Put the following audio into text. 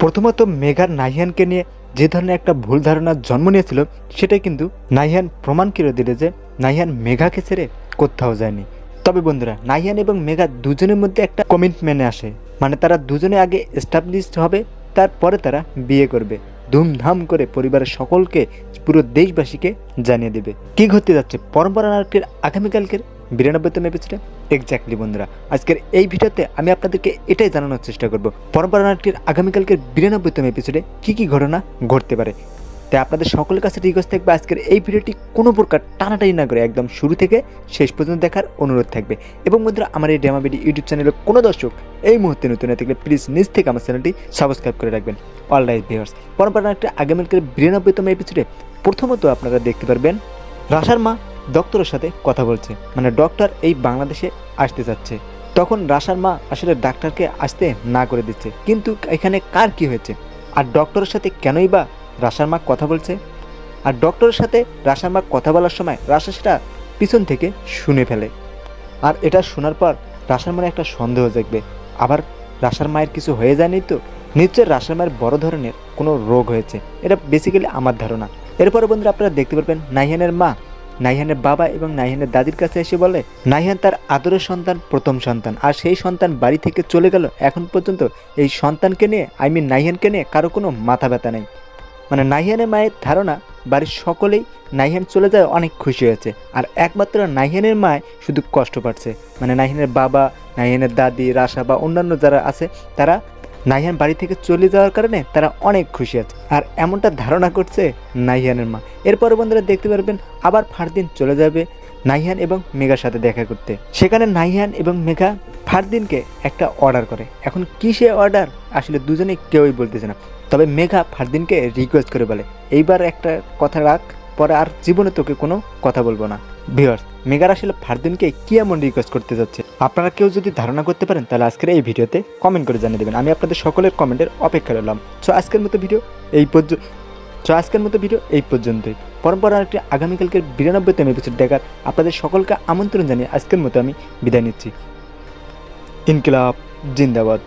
প্রথমত মেঘার নাহিয়ানকে নিয়ে যে ধরনের একটা ভুল ধারণার জন্ম নিয়েছিল সেটাই কিন্তু নাহিয়ান প্রমাণ করে দিল যে নাহিয়ান মেঘাকে ছেড়ে কোথাও যায়নি। তবে বন্ধুরা, নাহিয়ান এবং মেঘা দুজনের মধ্যে একটা কমিটমেন্টে আসে, মানে তারা দুজনে আগে এস্টাবলিশড হবে, তারপরে তারা বিয়ে করবে, ধুমধাম করে পরিবারের সকলকে, পুরো দেশবাসীকে জানিয়ে দেবে। কি ঘটতে যাচ্ছে পরম্পরা নাটকের আগামীকালকের 92তম এপিসোডে? এক্স্যাক্টলি বন্ধুরা, আজকের এই ভিডিওতে আমি আপনাদেরকে এটাই জানানোর চেষ্টা করব পরম্পরা নাটকের আগামীকালকের 92তম এপিসোডে কি কি ঘটনা ঘটতে পারে। তাই আপনাদের সকলের কাছে রিকোয়েস্ট থাকবে আজকের এই ভিডিওটি কোনো প্রকার টানাটানি না করে একদম শুরু থেকে শেষ পর্যন্ত দেখার অনুরোধ থাকবে। এবং বন্ধুরা, আমার এই ড্রামা ভিডিও ইউটিউব চ্যানেলের কোনো দর্শক এই মুহূর্তে নতুন হয়ে থাকলে প্লিজ নিজ থেকে আমার চ্যানেলটি সাবস্ক্রাইব করে রাখবেন। অল রাইট ভিউয়ার্স, পরম্পরা নাটকের আগামীকাল 92তম এপিসোডে প্রথমত আপনারা দেখতে পারবেন রাশার মা ডক্টরের সাথে কথা বলছে, মানে ডক্টর এই বাংলাদেশে আসতে যাচ্ছে। তখন রাশার মা আসলে ডাক্তারকে আসতে না করে দিচ্ছে, কিন্তু এখানে কার কি হয়েছে আর ডক্টরের সাথে কেনই বা রাশার মা কথা বলছে? আর ডক্টরের সাথে রাশার মা কথা বলার সময় রাশা সেটা পিছন থেকে শুনে ফেলে। আর এটা শোনার পর রাশার মনে একটা সন্দেহ জাগবে, আবার রাশার মায়ের কিছু হয়ে যায়নি তো? নিশ্চয় রাশার মায়ের বড় ধরনের কোনো রোগ হয়েছে, এটা বেসিক্যালি আমার ধারণা। এরপরে বন্ধুরা, আপনারা দেখতে পারবেন নাহিয়ানের মা নাহিয়ানের বাবা এবং নাহিয়ানের দাদির কাছে এসে বলে নাহিয়ান তার আদরের সন্তান, প্রথম সন্তান, আর সেই সন্তান বাড়ি থেকে চলে গেল। এখন পর্যন্ত এই সন্তানকে নিয়ে, নাহিয়ানকে নিয়ে কারো কোনো মাথা ব্যথা নেই। মানে নাহিয়ানের মায়ের ধারণা বাড়ির সকলেই নাহিয়ান চলে যায় অনেক খুশি হয়েছে, আর একমাত্র নাহিয়ানের মায় শুধু কষ্ট পাচ্ছে। মানে নাহিয়ানের বাবা, নাহিয়ানের দাদি, রাশা বা অন্যান্য যারা আছে তারা নাহিয়ান বাড়ি থেকে চলে যাওয়ার কারণে তারা অনেক খুশি আছে, আর এমনটা ধারণা করছে নাহিয়ানের মা। এরপরে বন্ধুরা দেখতে পারবেন আবার ফারদিন চলে যাবে নাহিয়ান এবং মেঘার সাথে দেখা করতে। সেখানে নাহিয়ান এবং মেঘা ফারদিনকে একটা অর্ডার করে। এখন কি সে অর্ডার আসলে দুজনেই কেউই বলতেছে না, তবে মেঘা ফারদিনকে রিকোয়েস্ট করে বলে এইবার একটা কথা রাখ, পরে আর জীবনে তোকে কোনো কথা বলবো না। ভিউয়ার্স, মেঘার আসলে ফারদিনকে কি এমন রিকোয়েস্ট করতে যাচ্ছে আপনারা কেউ যদি ধারণা করতে পারেন তাহলে আজকের এই ভিডিওতে কমেন্ট করে জানিয়ে দেবেন। আমি আপনাদের সকলের কমেন্টের অপেক্ষা রইলাম। আজকের মতো ভিডিও এই পর্যন্তই। পরম্পরা একটি আগামীকালকের 92তম এপিসোড দেখার আপনাদের সকলকে আমন্ত্রণ জানিয়ে আজকের মতো আমি বিদায় নিচ্ছি। ইনকিলাব জিন্দাবাদ।